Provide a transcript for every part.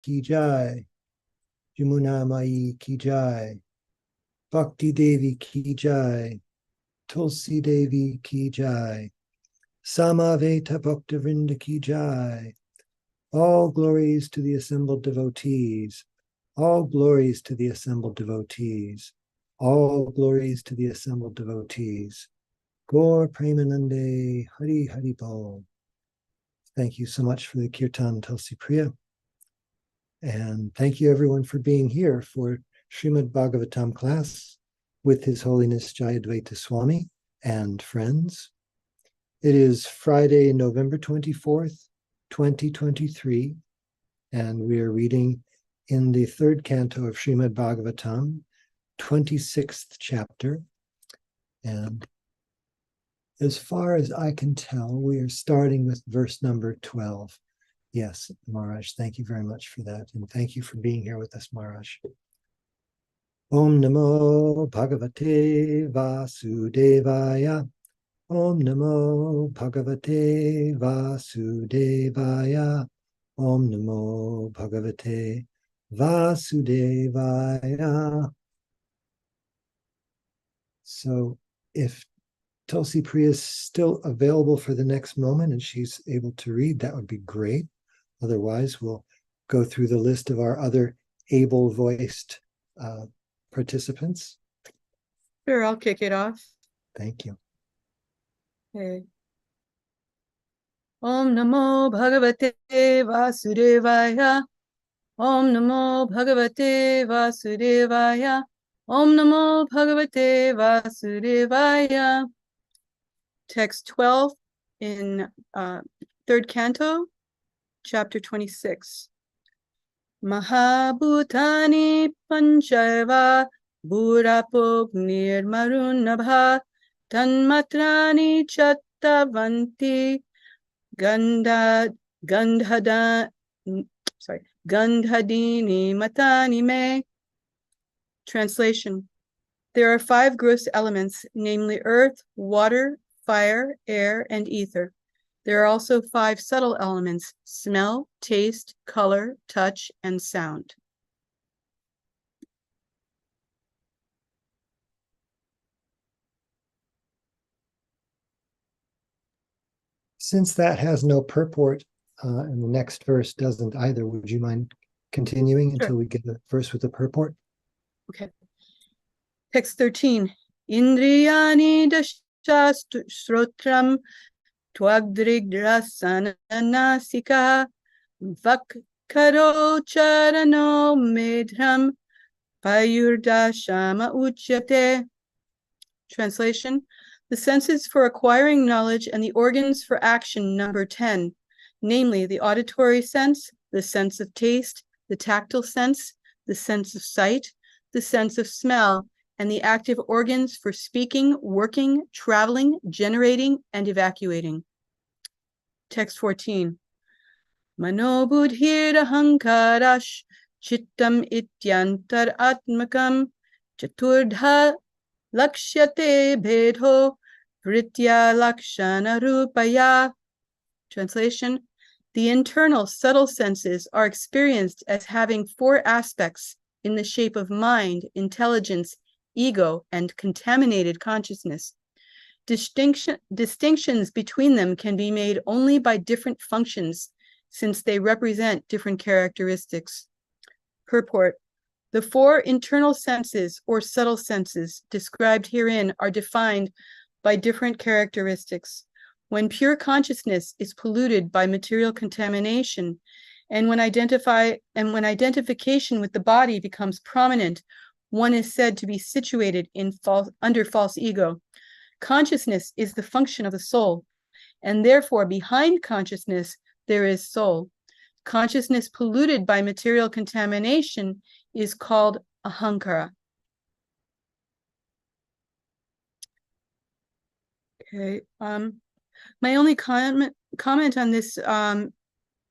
ki jai, Jamuna Mai ki jai, Bhakti Devi ki jai, Tulsi Devi ki jai, Samaveta Bhaktivinoda ki jai. All glories to the assembled devotees. All glories to the assembled devotees. All glories to the assembled devotees. Gaur Premanande Hari Hari Bol. Thank you so much for the Kirtan, Tulsi Priya. And thank you everyone for being here for Srimad Bhagavatam class with His Holiness Jayadvaita Swami and friends. It is Friday, November 24th, 2023, and we are reading in the third canto of Srimad Bhagavatam, 26th chapter. And as far as I can tell, we are starting with verse number 12. Yes, Maharaj, thank you very much for that. And thank you for being here with us, Maharaj. Om Namo Bhagavate Vasudevaya. Om Namo Bhagavate Vasudevaya. Om Namo Bhagavate Vasudevaya. So if Tulsi Priya is still available for the next moment and she's able to read, that would be great. Otherwise, we'll go through the list of our other able-voiced participants. Sure, I'll kick it off. Thank you. Okay. Om Namo Bhagavate Vasudevaya. Om Namo Bhagavate Vasudevaya. Om Namo Bhagavate Vasudevaya. Text 12 in third canto, chapter 26. Mahabhutani Panchava Bhurapognir Marunabha Tanmatrani Chattavanti Gandhadini Matani Me. Translation. There are 5 gross elements, namely earth, water, fire, air, and ether. There are also 5 subtle elements, smell, taste, color, touch, and sound. Since that has no purport, and the next verse doesn't either, would you mind continuing until we get the verse with the purport? Okay. Text 13. Indriyani dashrotram Twagdrigrasananasika Vakkaro charano medhram Payurdashama uchyate. Translation. The senses for acquiring knowledge and the organs for action number 10, namely the auditory sense, the sense of taste, the tactile sense, the sense of sight, the sense of smell, and the active organs for speaking, working, traveling, generating, and evacuating. Text 14. Manobudhir ahankarash chittam ityantar atmakam chaturdha lakshyate bhedho vritya lakshana rupaya. Translation. The internal subtle senses are experienced as having 4 aspects in the shape of mind, intelligence, ego, and contaminated consciousness. Distinctions between them can be made only by different functions, since they represent different characteristics. Purport. The 4 internal senses or subtle senses described herein are defined by different characteristics. When pure consciousness is polluted by material contamination, and when identification with the body becomes prominent, one is said to be situated in under false ego. Consciousness is the function of the soul, and therefore behind consciousness there is soul. Consciousness polluted by material contamination is called ahankara. Okay. My only comment on this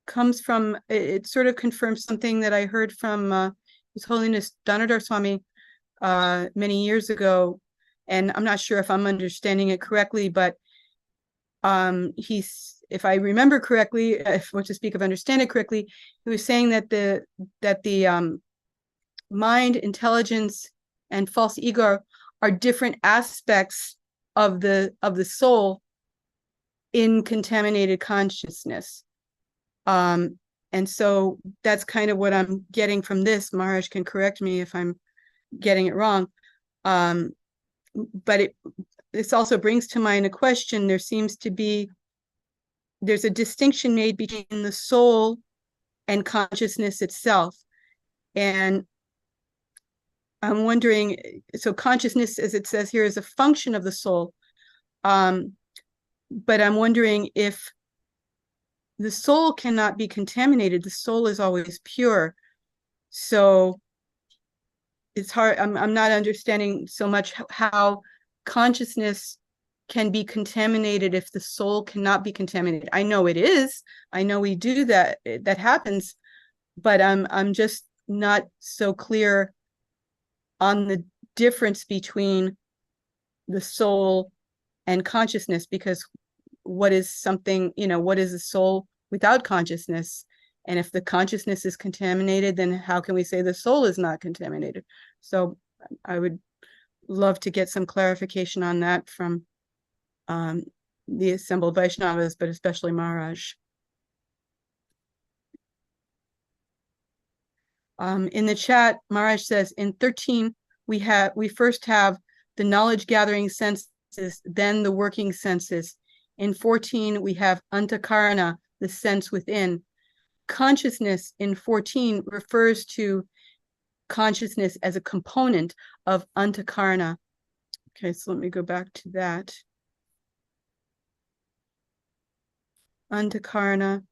comes from, it sort of confirms something that I heard from His Holiness Jayadvaita Swami many years ago, and I'm not sure if I'm understanding it correctly, but if I remember correctly, if I want to speak of understand it correctly, he was saying that the mind, intelligence, and false ego are different aspects of the soul in contaminated consciousness. And so that's kind of what I'm getting from this. Maharaj can correct me if I'm getting it wrong. But this also brings to mind a question. There's a distinction made between the soul and consciousness itself. And I'm wondering, so consciousness, as it says here, is a function of the soul. But I'm wondering if the soul cannot be contaminated. The soul is always pure. So it's hard. I'm not understanding so much how consciousness can be contaminated if the soul cannot be contaminated. I know it is. I know we do that. That happens. But I'm just not so clear on the difference between the soul and consciousness, because what is something, what is the soul without consciousness? And if the consciousness is contaminated, then how can we say the soul is not contaminated? So I would love to get some clarification on that from the assembled Vaishnavas, but especially Maharaj. In the chat, Maharaj says, in 13, we first have the knowledge gathering senses, then the working senses. In 14, we have antakarana, the sense within. Consciousness in 14 refers to consciousness as a component of antakarana. Okay, so let me go back to that. Antakarana.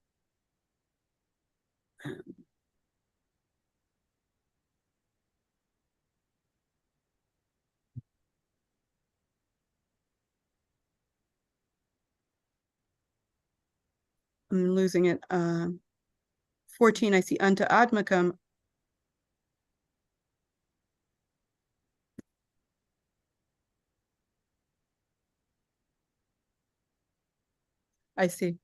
I'm losing it. 14, I see anta atmakam. I see.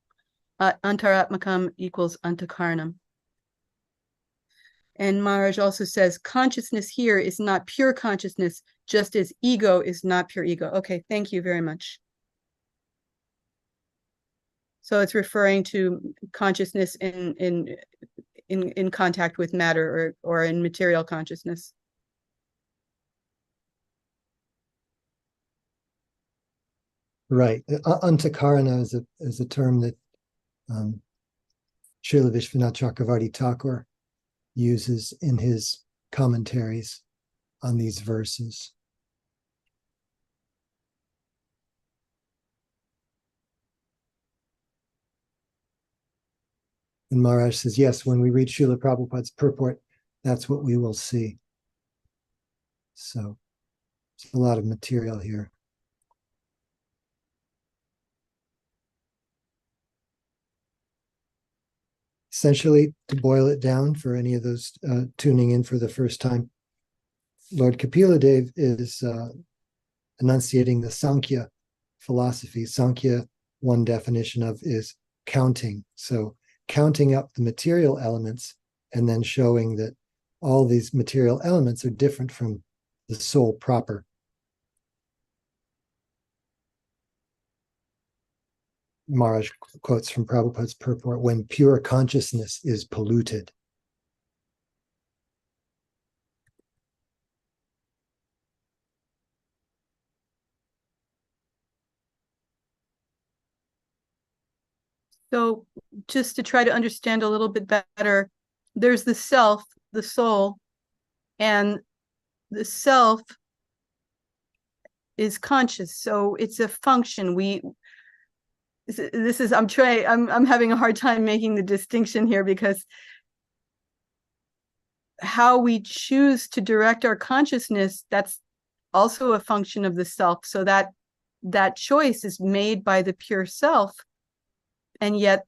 Antaratmakam equals antakaranam. And Maharaj also says consciousness here is not pure consciousness, just as ego is not pure ego. Okay, thank you very much. So it's referring to consciousness in contact with matter, or in material consciousness. Right. Antakarana is a term that Srila Vishwanath Chakravarti Thakur uses in his commentaries on these verses. And Maharaj says, yes, when we read Srila Prabhupada's purport, that's what we will see. So there's a lot of material here. Essentially, to boil it down for any of those tuning in for the first time, Lord Kapila Dev is enunciating the Sankhya philosophy. Sankhya, one definition of, is counting. So counting up the material elements and then showing that all these material elements are different from the soul proper. Maharaj quotes from Prabhupada's purport, when pure consciousness is polluted. So just to try to understand a little bit better, there's the self, the soul, and the self is conscious. So it's a function. I'm having a hard time making the distinction here, because how we choose to direct our consciousness, that's also a function of the self. So that choice is made by the pure self, and yet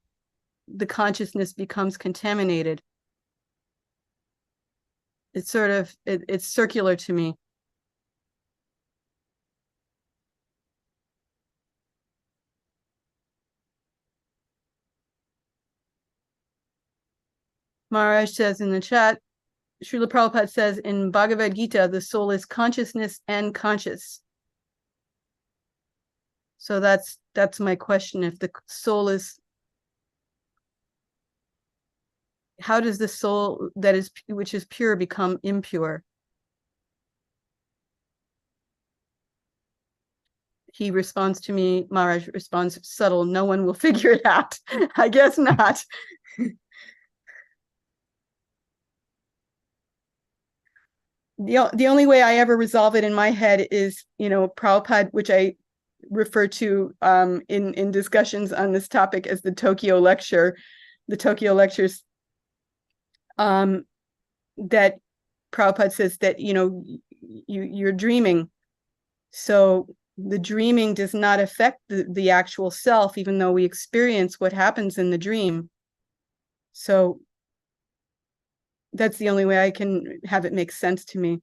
the consciousness becomes contaminated. It's it's circular to me. Maharaj says in the chat, Srila Prabhupada says in Bhagavad Gita, the soul is consciousness and conscious. So that's my question. If the soul is, how does the soul which is pure become impure? He responds to me, Maharaj responds, subtle, no one will figure it out. I guess not. The only way I ever resolve it in my head is, Prabhupada, which I refer to in discussions on this topic as the Tokyo lectures, that Prabhupada says that, you're dreaming. So the dreaming does not affect the actual self, even though we experience what happens in the dream. So that's the only way I can have it make sense to me.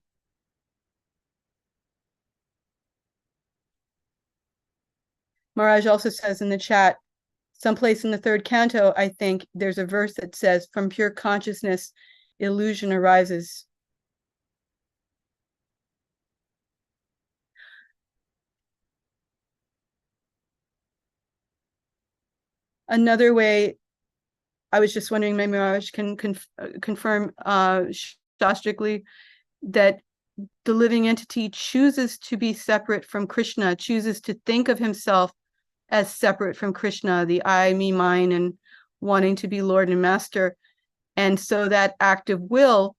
Maharaj also says in the chat, someplace in the third canto, I think there's a verse that says, from pure consciousness, illusion arises. Another way, I was just wondering, maybe Maharaj can confirm shastrically that the living entity chooses to be separate from Krishna, chooses to think of himself as separate from Krishna, the I, me, mine, and wanting to be Lord and Master. And so that act of will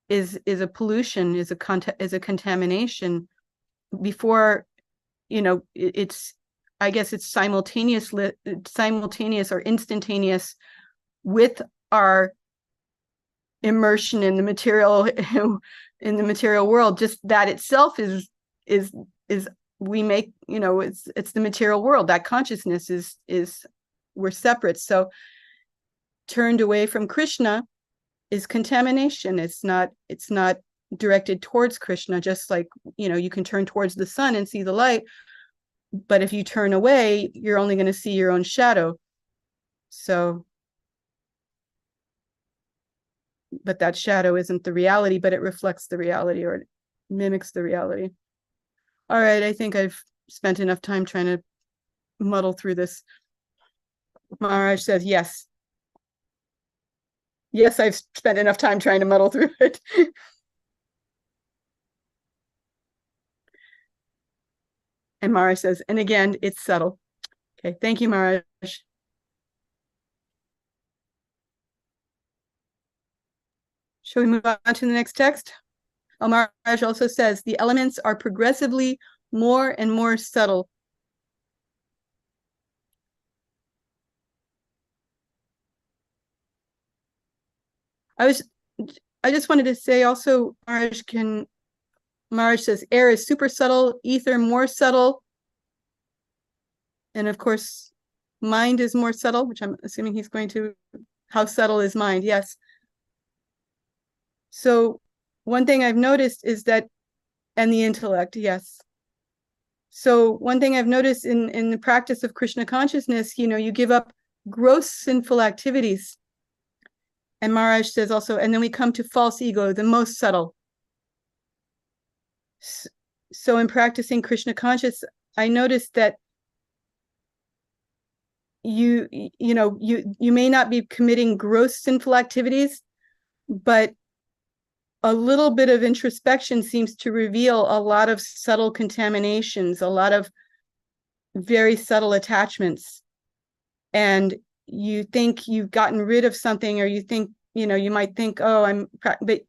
is a pollution, is a contamination. Before, it's, I guess it's simultaneous or instantaneous with our immersion in the material world. Just that itself is we make, it's the material world. That consciousness is we're separate. So turned away from Krishna is contamination. It's not directed towards Krishna, just like, you can turn towards the sun and see the light, but if you turn away, you're only going to see your own shadow. So, but that shadow isn't the reality, but it reflects the reality, or it mimics the reality. All right, I think I've spent enough time trying to muddle through this. Maharaj says, yes. Yes, I've spent enough time trying to muddle through it. And Maharaj says, and again, it's subtle. Okay, thank you, Maharaj. Shall we move on to the next text? Maharaj also says, the elements are progressively more and more subtle. I just wanted to say also, Maharaj says air is super subtle, ether more subtle, and of course mind is more subtle, which I'm assuming he's going to, how subtle is mind? Yes. So one thing I've noticed is that, and the intellect, yes. So one thing I've noticed in the practice of Krishna consciousness, you give up gross sinful activities. And Maharaj says also, and then we come to false ego, the most subtle. So in practicing Krishna conscious, I noticed that you may not be committing gross sinful activities, but a little bit of introspection seems to reveal a lot of subtle contaminations, a lot of very subtle attachments. And you think you've gotten rid of something, or you think, you might think, oh, but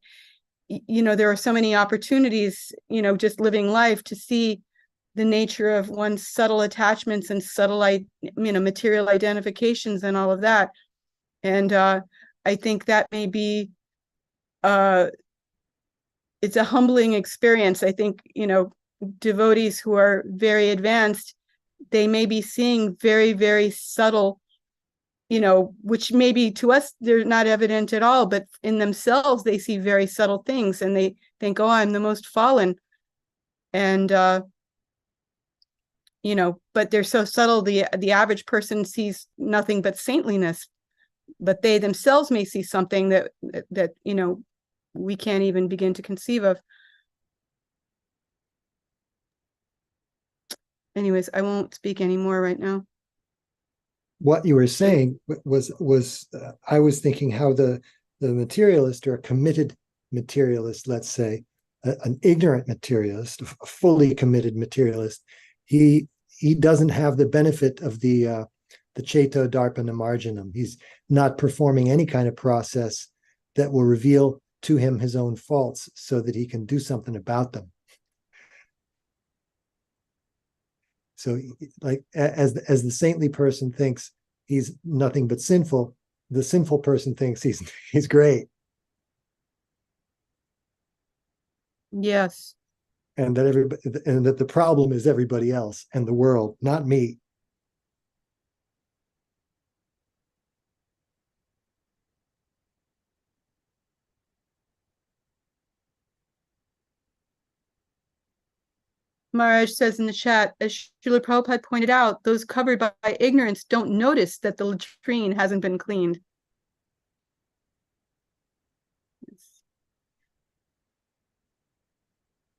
there are so many opportunities, just living life, to see the nature of one's subtle attachments and subtle, material identifications and all of that. And I think that may be, it's a humbling experience. I think, devotees who are very advanced, they may be seeing very, very subtle, which maybe to us, they're not evident at all, but in themselves, they see very subtle things, and they think, oh, I'm the most fallen. And, but they're so subtle, the average person sees nothing but saintliness. but they themselves may see something that we can't even begin to conceive of. Anyways, I won't speak anymore right now. What you were saying was I was thinking how the materialist, or a committed materialist, let's say, an ignorant materialist, a fully committed materialist, he doesn't have the benefit of the Ceto Darpana Marginum. He's not performing any kind of process that will reveal to him his own faults so that he can do something about them. So, like, as the saintly person thinks he's nothing but sinful, the sinful person thinks he's great. Yes. And that the problem is everybody else and the world, not me. Maharaj says in the chat, as Srila Prabhupada pointed out, those covered by ignorance don't notice that the latrine hasn't been cleaned.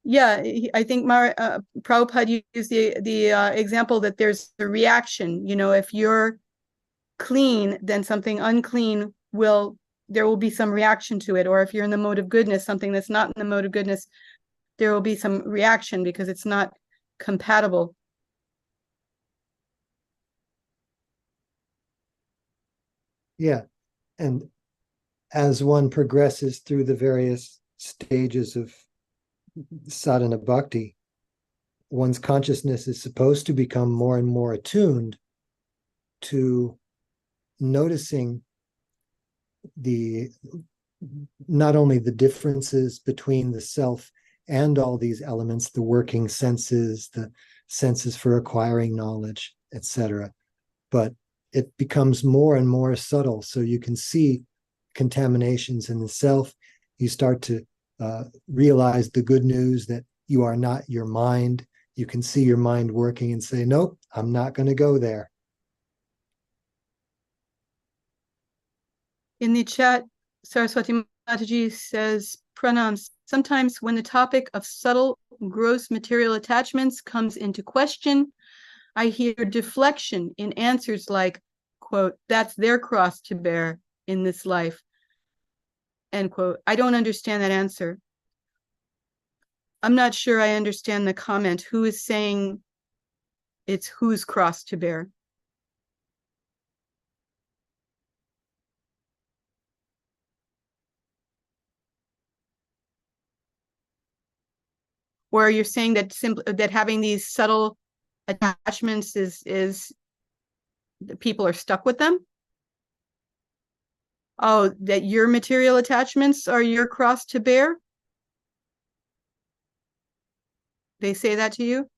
Yeah, I think Prabhupada used the example that there's a reaction. If you're clean, then something unclean there will be some reaction to it. Or if you're in the mode of goodness, something that's not in the mode of goodness, there will be some reaction because it's not compatible. Yeah. And as one progresses through the various stages of sadhana bhakti, one's consciousness is supposed to become more and more attuned to noticing not only the differences between the self and all these elements, the working senses, the senses for acquiring knowledge, etc., but it becomes more and more subtle. So you can see contaminations in the self. You start to realize the good news that you are not your mind. You can see your mind working and say, nope, I'm not going to go there. In the chat, Saraswati Mataji says, pranams, sometimes when the topic of subtle, gross material attachments comes into question, I hear deflection in answers like, quote, that's their cross to bear in this life, end quote. I don't understand that answer. I'm not sure I understand the comment. Who is saying it's whose cross to bear? Or you're saying that that having these subtle attachments is people are stuck with them? Oh, that your material attachments are your cross to bear? They say that to you?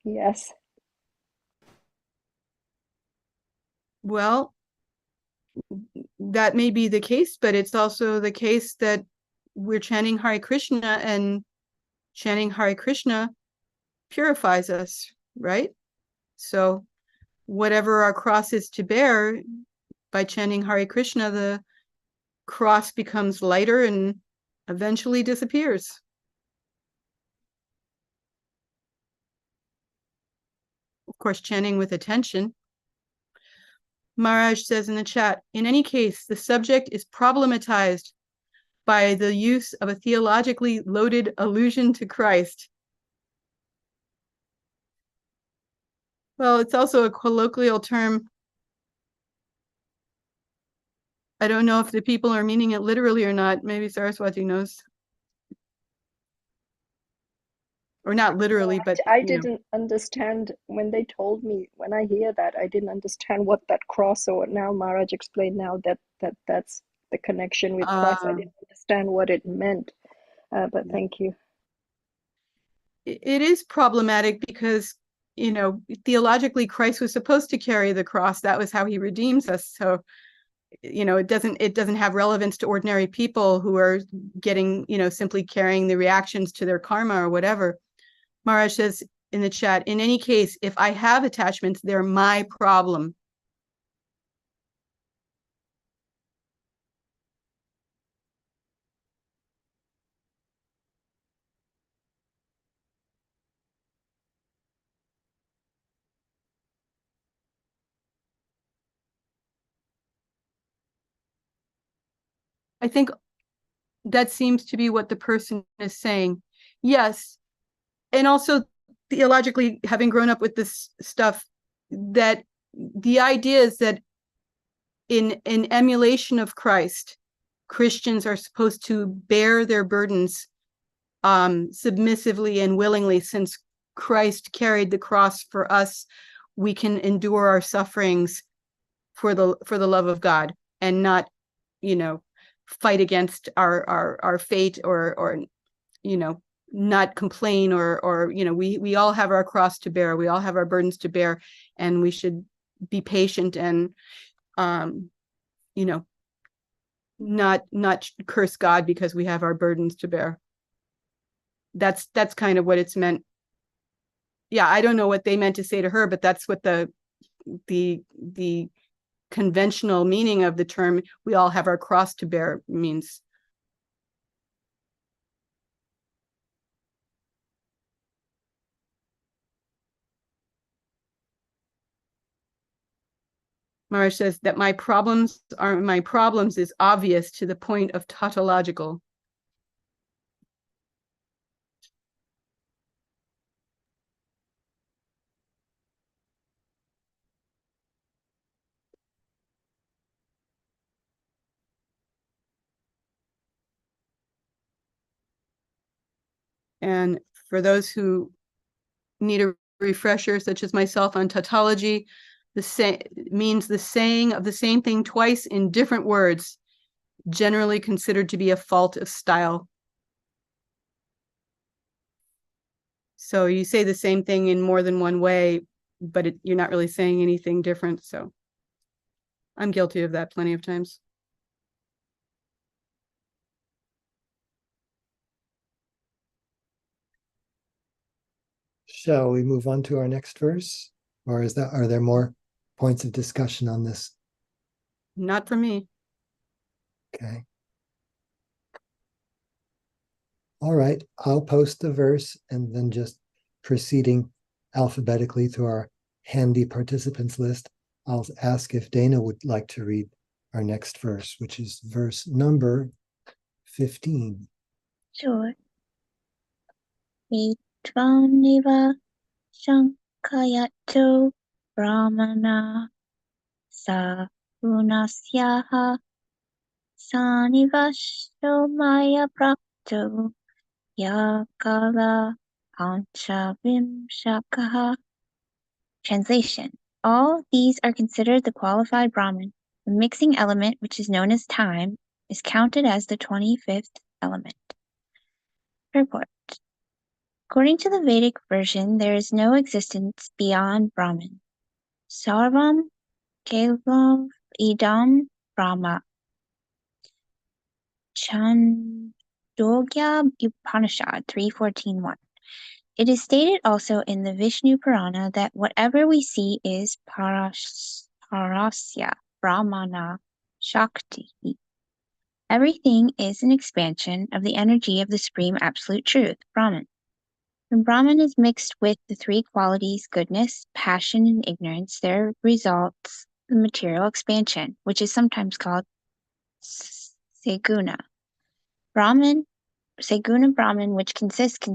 Yes. Well, that may be the case, but it's also the case that we're chanting Hare Krishna, and chanting Hare Krishna purifies us, right? So whatever our cross is to bear, by chanting Hare Krishna, the cross becomes lighter and eventually disappears. Of course, chanting with attention. Maharaj says in the chat, in any case, the subject is problematized by the use of a theologically loaded allusion to Christ. Well, it's also a colloquial term. I don't know if the people are meaning it literally or not. Maybe Saraswati knows. Or not literally, No, but I didn't understand when they told me, when I hear that, I didn't understand what that cross, or now Maharaj explained now that's the connection with Christ. I didn't understand what it meant, but thank you. It is problematic because, theologically, Christ was supposed to carry the cross. That was how he redeems us. So, it doesn't have relevance to ordinary people who are getting, simply carrying the reactions to their karma or whatever. Maharaj says in the chat, in any case, if I have attachments, they're my problem. I think that seems to be what the person is saying. Yes. And also theologically, having grown up with this stuff, that the idea is that in emulation of Christ, Christians are supposed to bear their burdens submissively and willingly. Since Christ carried the cross for us, we can endure our sufferings for the love of God, and not, fight against our fate, or not complain, or we all have our cross to bear, we all have our burdens to bear, and we should be patient and not curse God because we have our burdens to bear. That's kind of what it's meant. Yeah, I don't know what they meant to say to her, but that's what the conventional meaning of the term "we all have our cross to bear" means. Maharaj says that my problems are my problems is obvious to the point of tautological. And for those who need a refresher, such as myself, on tautology, means the saying of the same thing twice in different words, generally considered to be a fault of style. So you say the same thing in more than one way, but you're not really saying anything different. So I'm guilty of that plenty of times. Shall we move on to our next verse? Or are there more points of discussion on this? Not for me. Okay. All right, I'll post the verse and then just proceeding alphabetically through our handy participants list. I'll ask if Dana would like to read our next verse, which is verse number 15. Sure. Vitvaniva Shankayato Brahmana Sa Unasyaha Sanivasho Maya Prapto Yakala Panchavimshakaha. Translation. All these are considered the qualified Brahman. The mixing element, which is known as time, is counted as the 25th element. Purport. According to the Vedic version, there is no existence beyond Brahman. Sarvam Kevalam Idam Brahma. Chandogya Upanishad 3.14.1. It is stated also in the Vishnu Purana that whatever we see is Parasya Brahmana Shakti. Everything is an expansion of the energy of the Supreme Absolute Truth, Brahman. When Brahman is mixed with the three qualities, goodness, passion, and ignorance, there results the material expansion, which is sometimes called Seguna. Seguna Brahman, which consists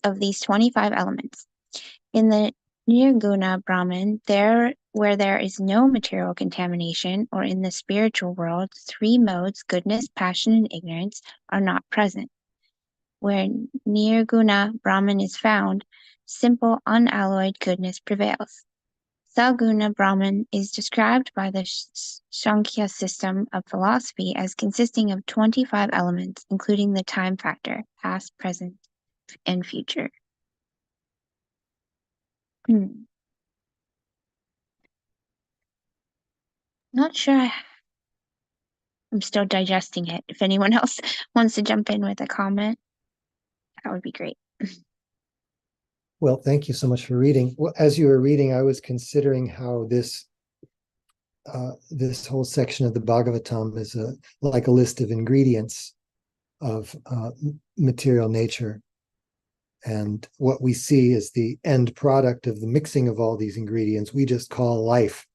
of these 25 elements. In the Nirguna Brahman, where there is no material contamination, or in the spiritual world, three modes, goodness, passion, and ignorance, are not present. Where Nirguna Brahman is found, simple, unalloyed goodness prevails. Saguna Brahman is described by the Sankhya system of philosophy as consisting of 25 elements, including the time factor, past, present, and future. Not sure. I'm still digesting it. If anyone else wants to jump in with a comment, that would be great. Well, thank you so much for reading. Well, as you were reading, I was considering how this whole section of the Bhagavatam is like a list of ingredients of material nature. And what we see is the end product of the mixing of all these ingredients we just call life.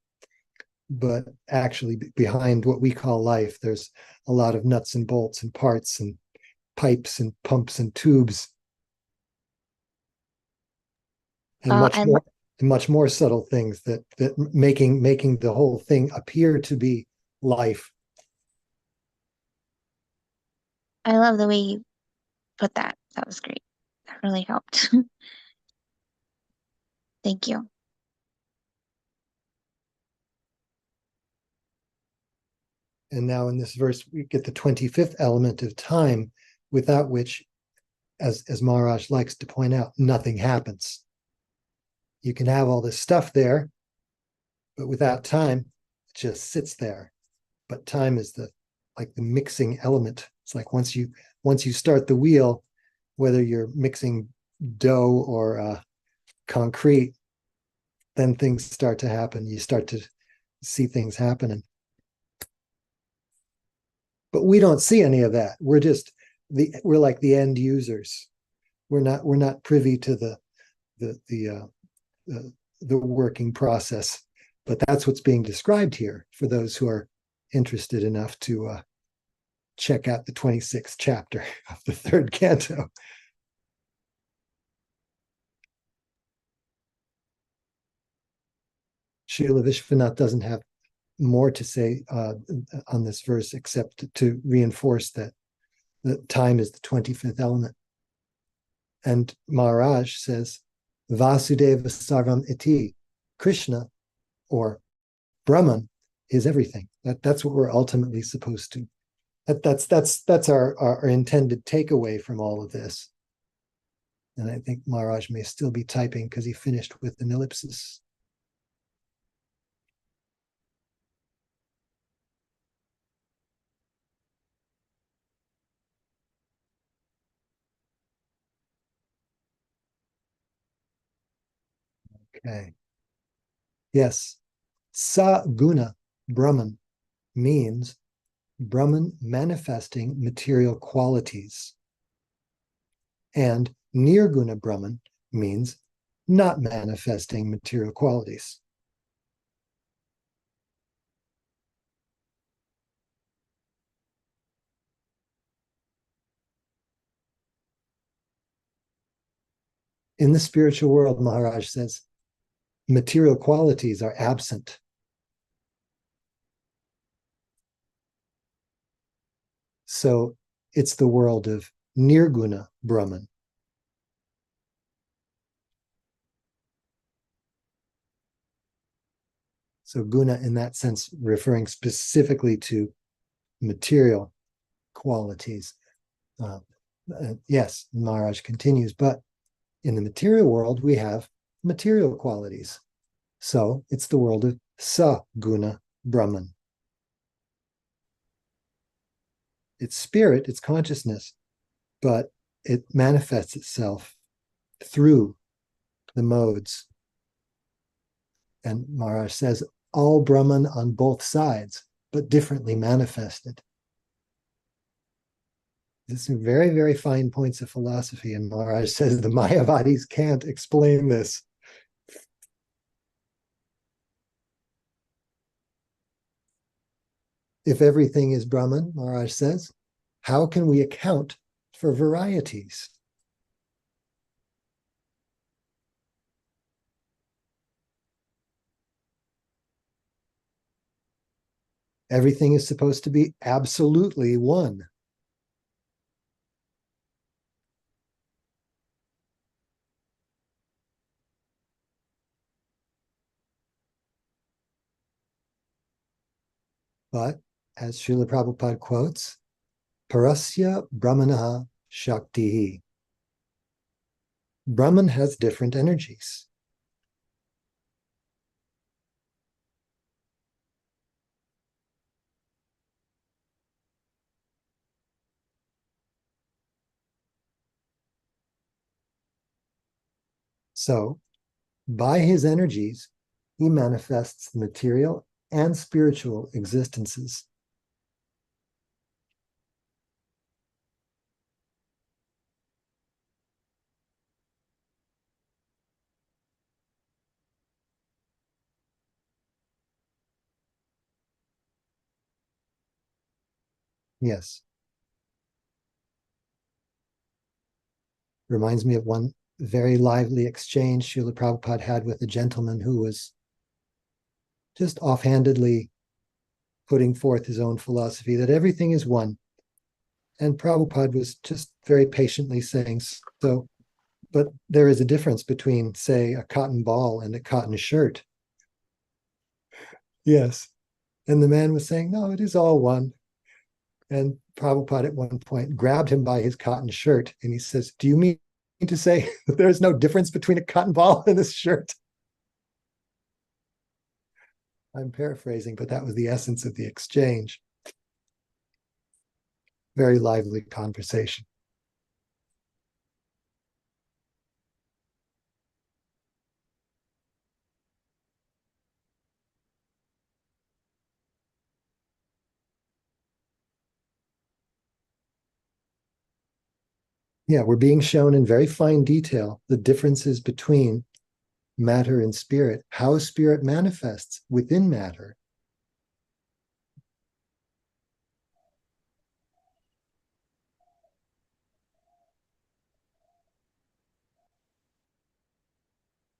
but actually behind what we call life, there's a lot of nuts and bolts and parts and pipes and pumps and tubes and Oh, much more subtle things that making the whole thing appear to be life. I love the way you put that. That was great. That really helped. Thank you. And now in this verse, we get the 25th element of time, without which, as Maharaj likes to point out, nothing happens. You can have all this stuff there, but without time, it just sits there. But time is the mixing element. It's like once you start the wheel, whether you're mixing dough or concrete, then things start to happen. You start to see things happening. But we don't see any of that. We're like the end users. We're not privy to the working process. But that's what's being described here for those who are interested enough to check out the 26th chapter of the third canto. Srila Vishwanath doesn't have more to say on this verse except to reinforce that time is the 25th element. And Maharaj says, Vasudeva Sarvam Iti, Krishna or Brahman is everything. That's what we're ultimately supposed to. That's our intended takeaway from all of this. And I think Maharaj may still be typing because he finished with an ellipsis. Okay. Yes. Sa guna Brahman means Brahman manifesting material qualities. And Nirguna Brahman means not manifesting material qualities. In the spiritual world, Maharaj says, material qualities are absent. So it's the world of Nirguna Brahman. So guna in that sense, referring specifically to material qualities. Yes, Maharaj continues, but in the material world, we have material qualities. So it's the world of sa-guna Brahman. It's spirit, it's consciousness, but it manifests itself through the modes. And Maharaj says, all Brahman on both sides, but differently manifested. These are very, very fine points of philosophy. And Maharaj says the Mayavadis can't explain this. If everything is Brahman, Maharaj says, how can we account for varieties? Everything is supposed to be absolutely one. But as Srila Prabhupada quotes, Parasya Brahmanaha Shaktihi. Brahman has different energies. So, by his energies, he manifests the material and spiritual existences. Yes. Reminds me of one very lively exchange Srila Prabhupada had with a gentleman who was just offhandedly putting forth his own philosophy that everything is one. And Prabhupada was just very patiently saying, so, but there is a difference between, say, a cotton ball and a cotton shirt. Yes. And the man was saying, no, it is all one. And Prabhupada at one point grabbed him by his cotton shirt and he says, do you mean to say that there is no difference between a cotton ball and this shirt? I'm paraphrasing, but that was the essence of the exchange. Very lively conversation. Yeah, we're being shown in very fine detail the differences between matter and spirit, how spirit manifests within matter.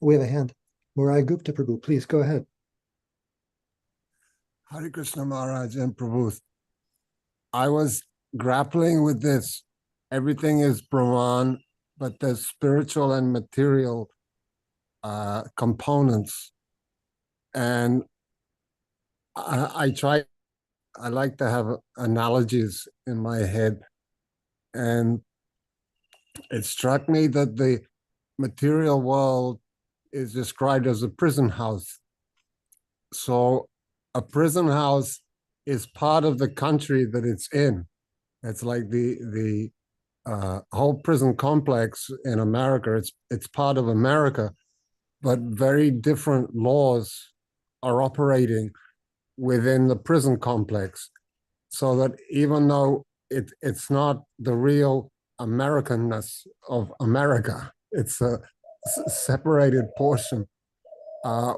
We have a hand. Murai Gupta Prabhu, please go ahead. Hare Krishna Maharaj and Prabhu. I was grappling with this. Everything is Brahman, but there's spiritual and material components. And I like to have analogies in my head. And it struck me that the material world is described as a prison house. So a prison house is part of the country that it's in. It's like the whole prison complex in America. It's part of America, but very different laws are operating within the prison complex. So that even though it's not the real Americanness of America, it's a separated portion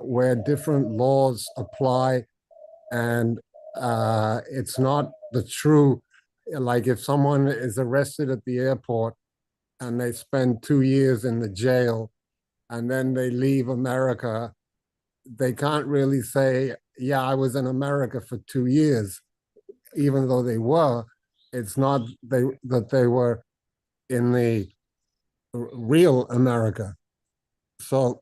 where different laws apply, and it's not the true, like if someone is arrested at the airport and they spend 2 years in the jail and then they leave America, they can't really say, yeah, I was in America for 2 years, even though they were. It's not that they were in the real America. So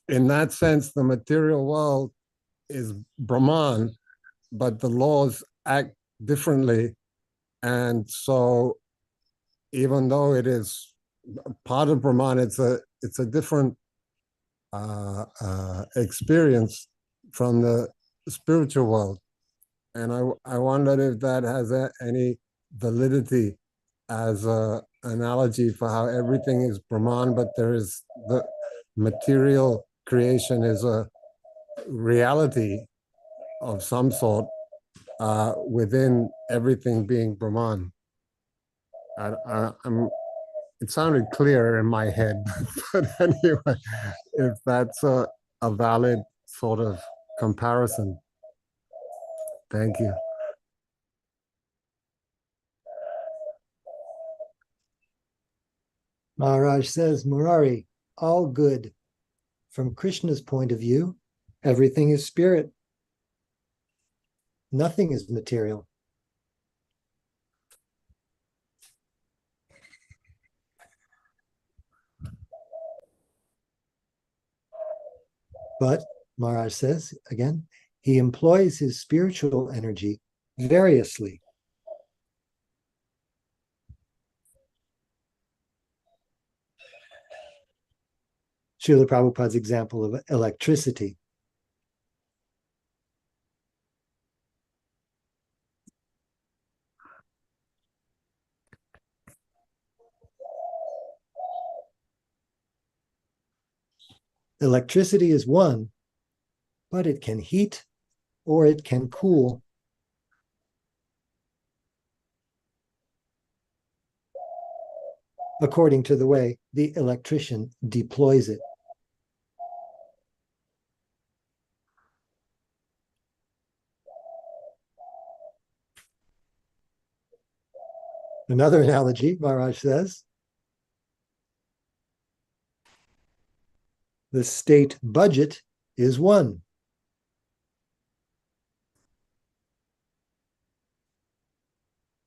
in that sense, the material world is Brahman, but the laws act differently. And so even though it is part of Brahman, it's a different experience from the spiritual world. And I wondered if that has any validity as an analogy for how everything is Brahman, but there is the material creation is a reality of some sort within everything being Brahman. It sounded clear in my head, but anyway, if that's a valid sort of comparison. Thank you. Maharaj says, Murari, all good. From Krishna's point of view, everything is spirit. Nothing is material. But, Maharaj says, again, he employs his spiritual energy variously. Srila Prabhupada's example of electricity. Electricity is one, but it can heat or it can cool. According to the way the electrician deploys it. Another analogy, Maharaj says, the state budget is one.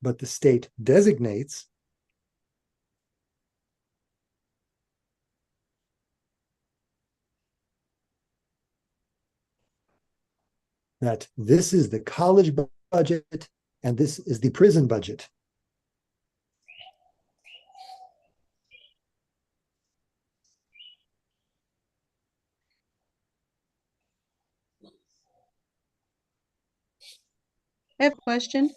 But the state designates that this is the college budget and this is the prison budget. I have a question.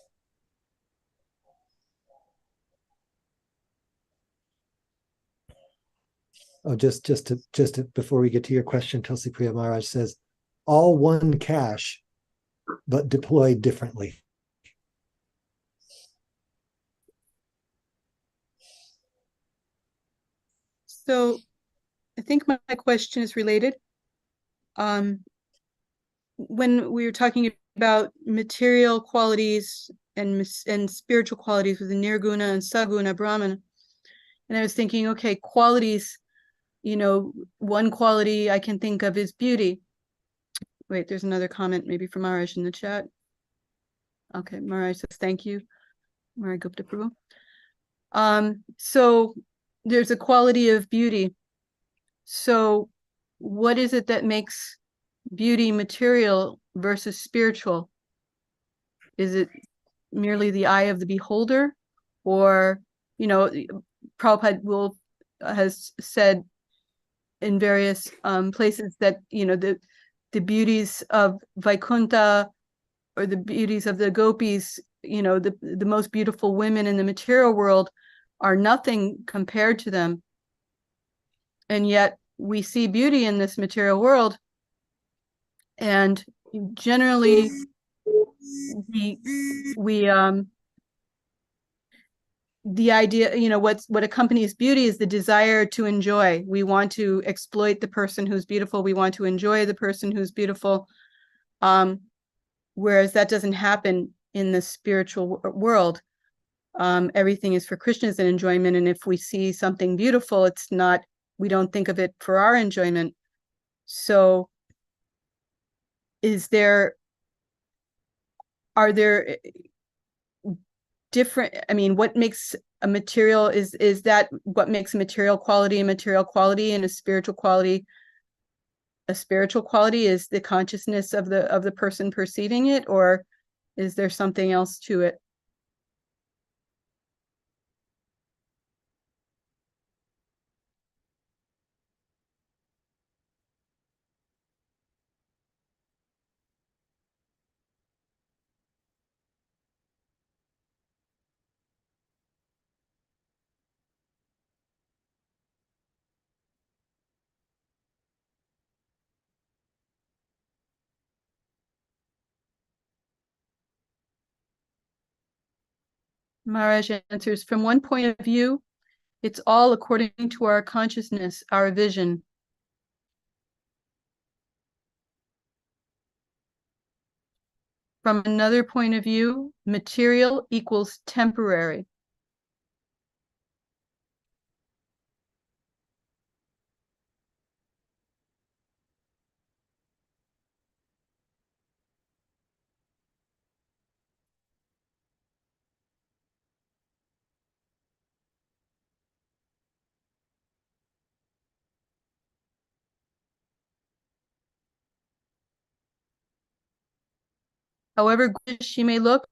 Oh, just to before we get to your question, Tulsi Priya Maharaj says, all one cash, but deployed differently. So I think my question is related. When we were talking about material qualities and spiritual qualities with the nirguna and saguna Brahman, and I was thinking, okay, qualities, one quality I can think of is beauty. Wait, there's another comment maybe from Maharaj in the chat. Okay, Maharaj says thank you. Maharaj Gupta Prabhu. So there's a quality of beauty. So what is it that makes beauty material versus spiritual? Is it merely the eye of the beholder? Or, Prabhupada has said in various places that, the beauties of Vaikuntha or the beauties of the gopis, the most beautiful women in the material world are nothing compared to them. And yet we see beauty in this material world, and generally the idea, what accompanies beauty is the desire to enjoy. We want to exploit the person who's beautiful. We want to enjoy the person who's beautiful. Whereas that doesn't happen in the spiritual world. Everything is for Krishna's enjoyment. And if we see something beautiful, we don't think of it for our enjoyment. So are there different, what makes a material, is that what makes a material quality and a spiritual quality? A spiritual quality is the consciousness of the person perceiving it, or is there something else to it? Maharaj answers, from one point of view, it's all according to our consciousness, our vision. From another point of view, material equals temporary. However good she may look,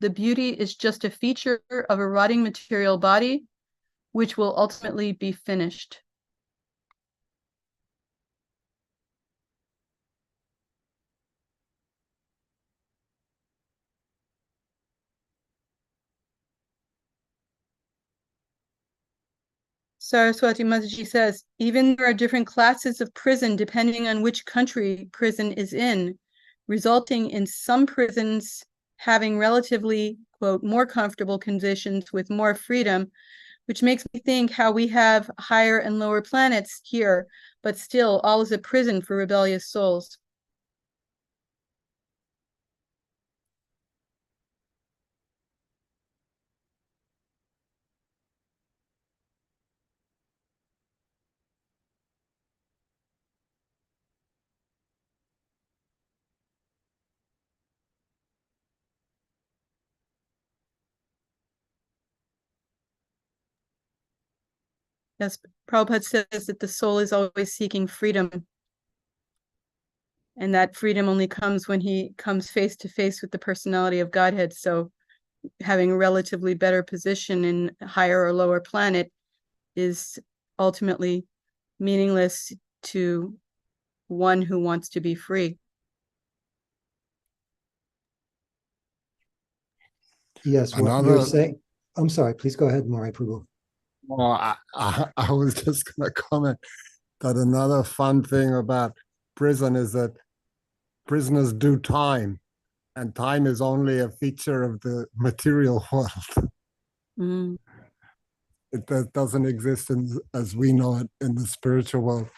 the beauty is just a feature of a rotting material body, which will ultimately be finished. Saraswati Mataji says, even there are different classes of prison depending on which country prison is in, resulting in some prisons having relatively, quote, more comfortable conditions with more freedom, which makes me think how we have higher and lower planets here, but still all is a prison for rebellious souls. Yes, Prabhupada says that the soul is always seeking freedom. And that freedom only comes when he comes face to face with the personality of Godhead. So having a relatively better position in a higher or lower planet is ultimately meaningless to one who wants to be free. Yes, what you're Another, saying. I'm sorry, please go ahead, Marai Prabhu. well, I was just going to comment that another fun thing about prison is that prisoners do time, and time is only a feature of the material world. Mm. It doesn't exist as we know it in the spiritual world.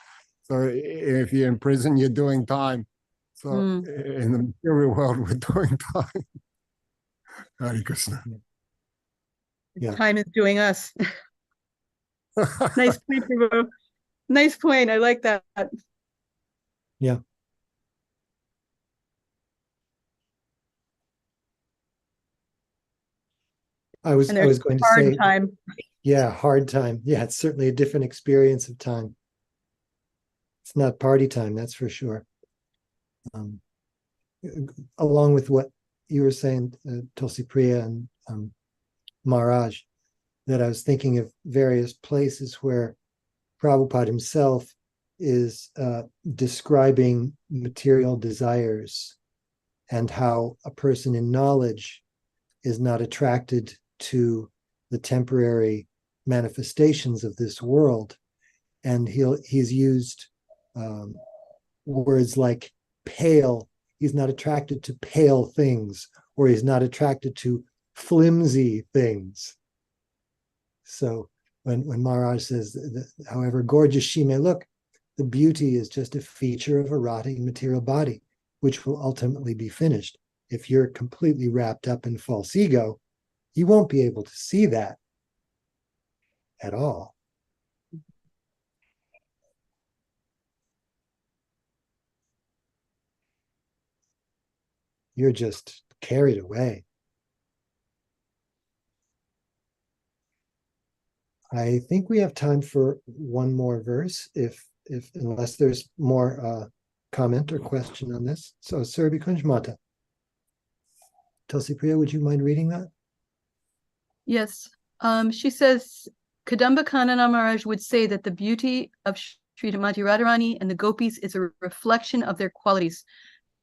So if you're in prison, you're doing time. So in the material world, we're doing time. Hare Krishna. Yeah. Time is doing us. Nice point, Prabhu. Nice point. I like that. Yeah. I was going to hard say, time. yeah, hard time. Yeah, it's certainly a different experience of time. It's not party time, that's for sure. Along with what you were saying, Tulsi Priya and Maharaj, that I was thinking of various places where Prabhupada himself is describing material desires and how a person in knowledge is not attracted to the temporary manifestations of this world. And he's used words like pale. He's not attracted to pale things, or he's not attracted to flimsy things. So when Maharaj says, that, however gorgeous she may look, the beauty is just a feature of a rotting material body, which will ultimately be finished. If you're completely wrapped up in false ego, you won't be able to see that at all. You're just carried away. I think we have time for one more verse, if unless there's more comment or question on this. So, Surabhi Kunj Mata. Tulsi Priya, would you mind reading that? Yes. She says, Kadamba Kanana Maharaj would say that the beauty of Srimati Radharani and the gopis is a reflection of their qualities.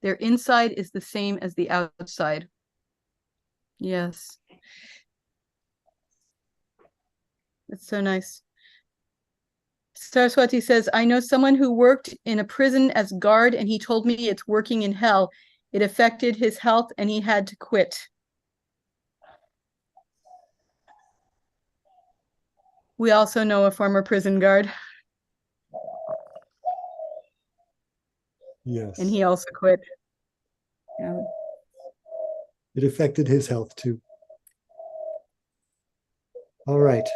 Their inside is the same as the outside. Yes. That's so nice. Saraswati says, I know someone who worked in a prison as guard, and he told me it's working in hell. It affected his health and he had to quit. We also know a former prison guard. Yes. And he also quit. Yeah. It affected his health too. All right.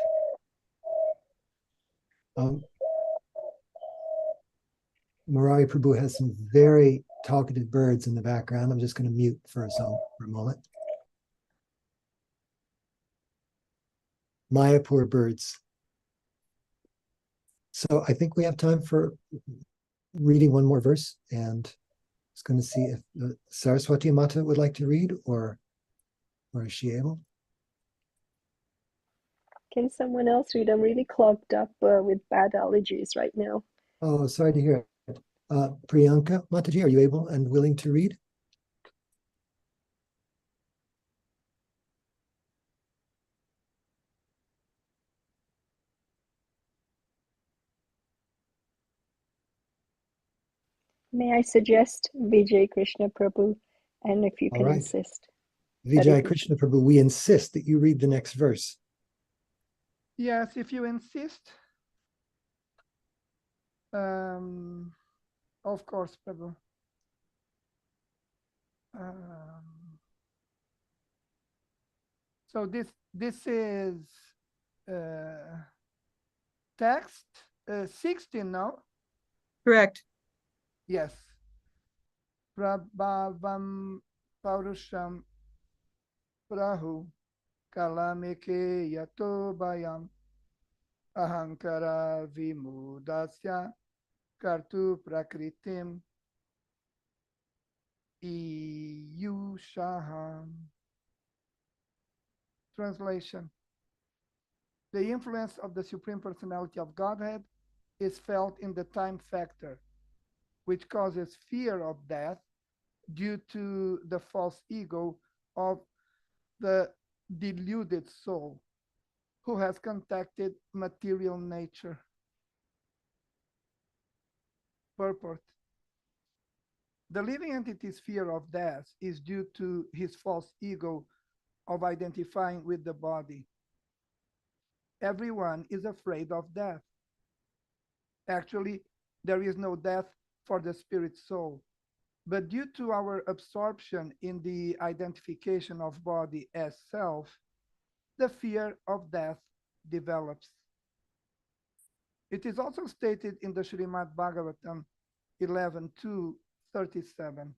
Murari Prabhu has some very talkative birds in the background. I'm just going to mute for a moment. Mayapur birds. So I think we have time for reading one more verse, and I was going to see if Saraswati Mata would like to read, or is she able? Can someone else read? I'm really clogged up with bad allergies right now. Oh, sorry to hear it. Priyanka Mataji, are you able and willing to read? May I suggest Vijay Krishna Prabhu, and if you All can right. insist. Vijay Krishna Prabhu, we insist that you read the next verse. Yes, if you insist. Of course, Prabhu. So this is text 16 now? Correct. Yes. Prabhavam Paurusham Prahu Kalameke Yato Bayam ahankara vimudasya kartu prakritim iyushaham. Translation. The influence of the Supreme Personality of Godhead is felt in the time factor, which causes fear of death due to the false ego of the deluded soul who has contacted material nature. Purport. The living entity's fear of death is due to his false ego of identifying with the body. Everyone is afraid of death. Actually, there is no death for the spirit soul, but due to our absorption in the identification of body as self, the fear of death develops. It is also stated in the Srimad Bhagavatam 11:2-37.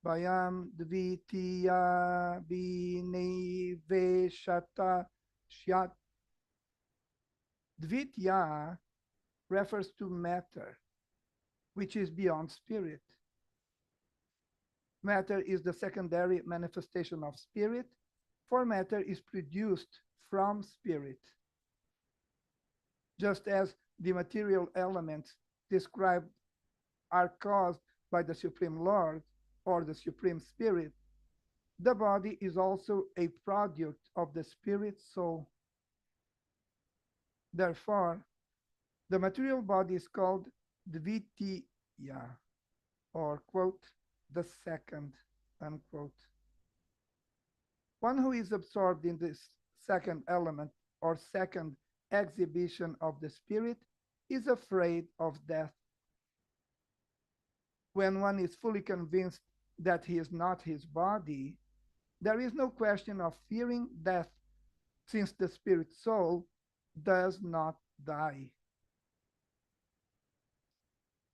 Vayam dvitiya biniveshata shyat. Dvitiya refers to matter, which is beyond spirit. Matter is the secondary manifestation of spirit, for matter is produced from spirit. Just as the material elements described are caused by the Supreme Lord or the Supreme Spirit, the body is also a product of the spirit soul. Therefore, the material body is called dvitiya, or quote, the second, unquote. One who is absorbed in this second element or second exhibition of the spirit is afraid of death. When one is fully convinced that he is not his body, there is no question of fearing death, since the spirit soul does not die.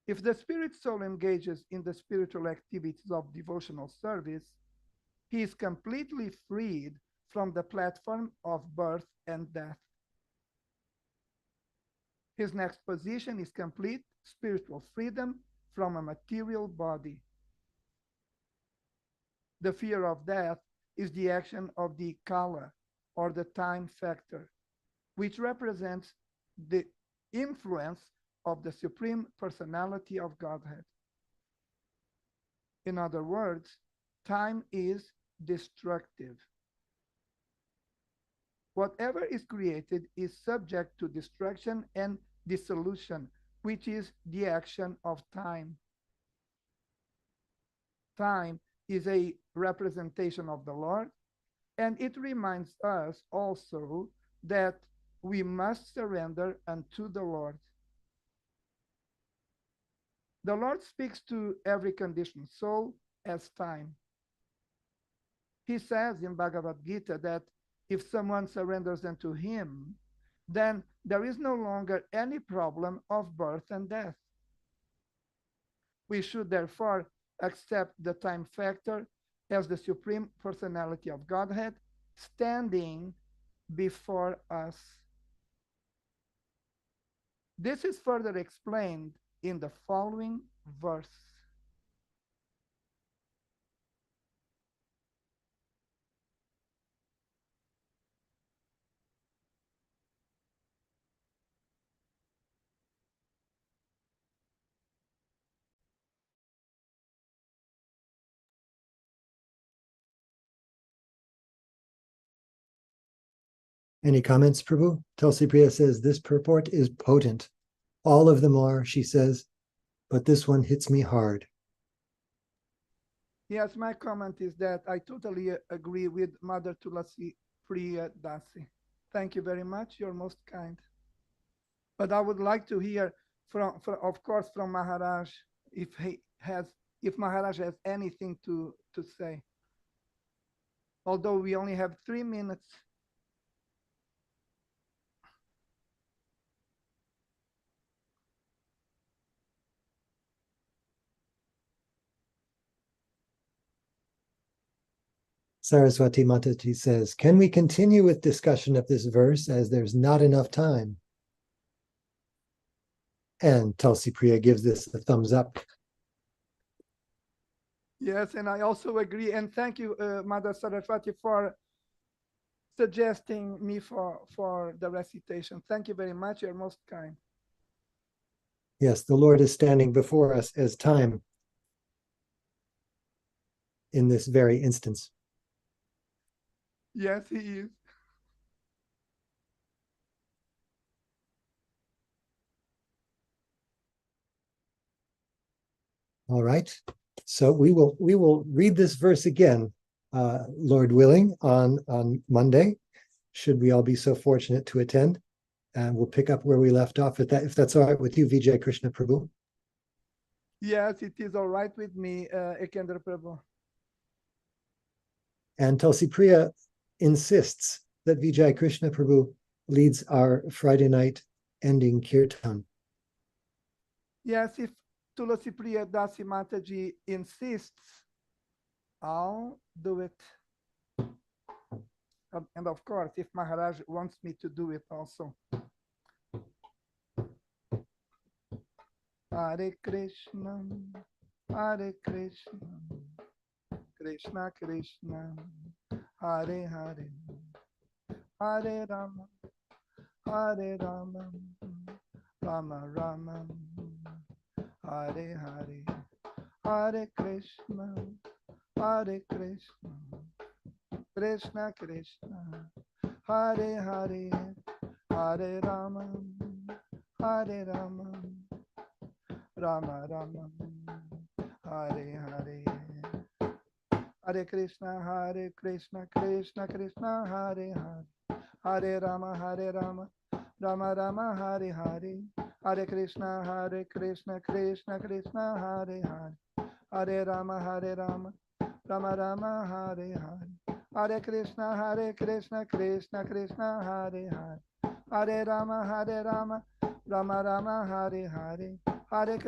If the spirit soul engages in the spiritual activities of devotional service, he is completely freed from the platform of birth and death. His next position is complete spiritual freedom from a material body. The fear of death is the action of the kala, or the time factor, which represents the influence of the Supreme Personality of Godhead. In other words, time is destructive. Whatever is created is subject to destruction and dissolution, which is the action of time. Time is a representation of the Lord, and it reminds us also that we must surrender unto the Lord. The Lord speaks to every conditioned soul as time. He says in Bhagavad Gita that if someone surrenders unto him, then there is no longer any problem of birth and death. We should therefore accept the time factor as the Supreme Personality of Godhead standing before us. This is further explained in the following verse. Any comments, Prabhu? Tulsi Priya says, this purport is potent. All of them are, she says, but this one hits me hard. Yes, my comment is that I totally agree with Mother Tulsi Priya Dasi. Thank you very much. You're most kind. But I would like to hear from of course, from Maharaj, if Maharaj has anything to say. Although we only have 3 minutes. Saraswati Mataji says, can we continue with discussion of this verse as there's not enough time? And Tulsi Priya gives this a thumbs up. Yes, and I also agree. And thank you, Mother Saraswati, for suggesting me for the recitation. Thank you very much. You're most kind. Yes, the Lord is standing before us as time in this very instance. Yes, he is. All right. So we will read this verse again, Lord willing, on Monday, should we all be so fortunate to attend. And we'll pick up where we left off with that, if that's all right with you, Vijay Krishna Prabhu. Yes, it is all right with me, Ekendra Prabhu. And Tulsi Priya insists that Vijay Krishna Prabhu leads our Friday night ending kirtan. Yes, if Tulasi Priya Dasi Mataji insists, I'll do it. And of course, if Maharaj wants me to do it also. Hare Krishna, Hare Krishna, Krishna Krishna, Hare Hare, Hare Rama, Hare Rama, Rama Rama, Hare Hare, Hare Krishna, Hare Krishna, Krishna Krishna, Hare Hare, Hare Rama, Hare Rama, Rama Rama, Hare Hare, Hare Krishna, Krishna Krishna, Hare Hare, Hare Rama, Rama Rama, Hare Hare, Hare Krishna, Krishna Krishna, Hare Hare, Hare Rama, Rama Rama, Hare Hare, Hare Krishna, Krishna Krishna, Hare Hare, Hare Rama, Rama Rama, Hare Hare, Hare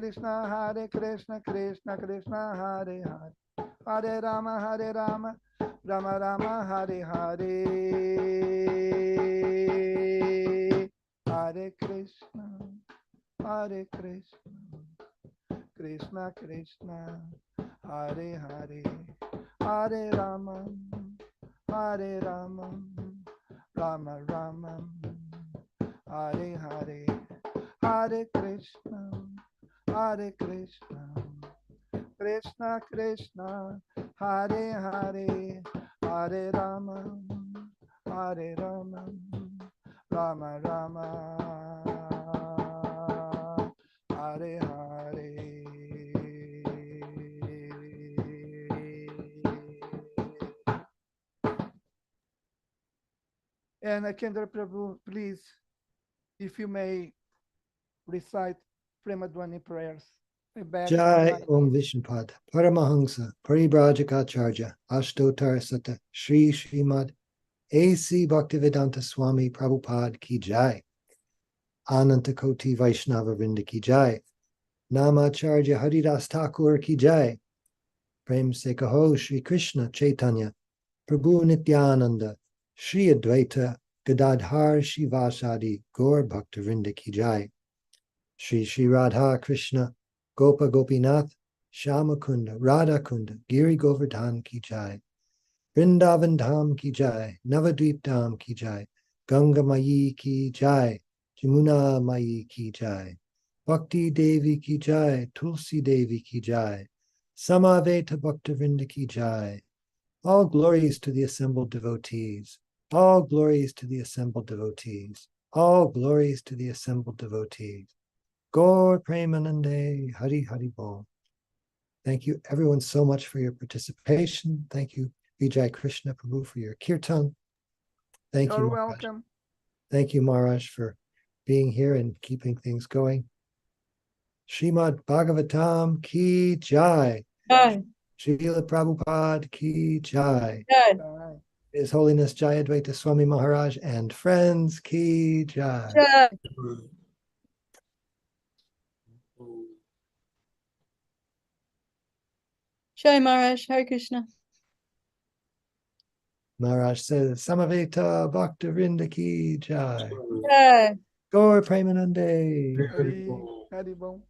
Krishna, Krishna Krishna, Hare Hare, Hare Rama, Rama Rama, Hare Hare, Hare Krishna, Krishna Krishna, Hare Hare, Hare Rama, Rama Rama, Hare Hare, Hare Krishna, Krishna Krishna, Hare Hare, Hare Rama, Rama Rama, Hare Hare. And Kendra Prabhu, please, if you may recite Premadwani prayers. Jai Om Vishnupad, Paramahansa, Paribrajacharya, Ashtotar Sata, Srimad A.C. Bhaktivedanta Swami Prabhupada Ki Jai, Ananta Koti Vaishnava Vrinda Ki Jai, Namacharya Haridas Thakur Ki Jai, Prem Se Kaho Shri Krishna Chaitanya, Prabhu Nityananda, Shri Advaita Gadadhar Shivasadi Gaur Bhakta Vrinda Ki Jai, Shri Radha Krishna Gopa Gopinath Shama Kunda Radha Kunda Giri Govardhan Ki Jai, Vrindavan Dham Ki Jai, Navadvip Dham Ki Jai, Ganga Mayi Ki Jai, Jamuna Mayi Ki Jai, Bhakti Devi Ki Jai, Tulsi Devi Ki Jai, Samaveta Bhakta Vrinda Ki Jai. All glories to the assembled devotees. All glories to the assembled devotees. All glories to the assembled devotees. Gaur Premanande, Hari Hari Bol. Thank you everyone so much for your participation. Thank you, Vijay Krishna Prabhu, for your kirtan. Thank You're you, Maharaj. welcome. Thank you, Maharaj, for being here and keeping things going. Srimad Bhagavatam Ki Jai. Jai. Srila Prabhupada Ki Jai. Jai. Bye. His Holiness Jayadvaita Swami Maharaj and friends Ki Jai. Jai. Jai Maharaj, Hare Krishna. Maharaj says, Samaveta Bhakta Vrinda Ki Jai. Yeah. Gaur Premanande. Hari, Hari Bom.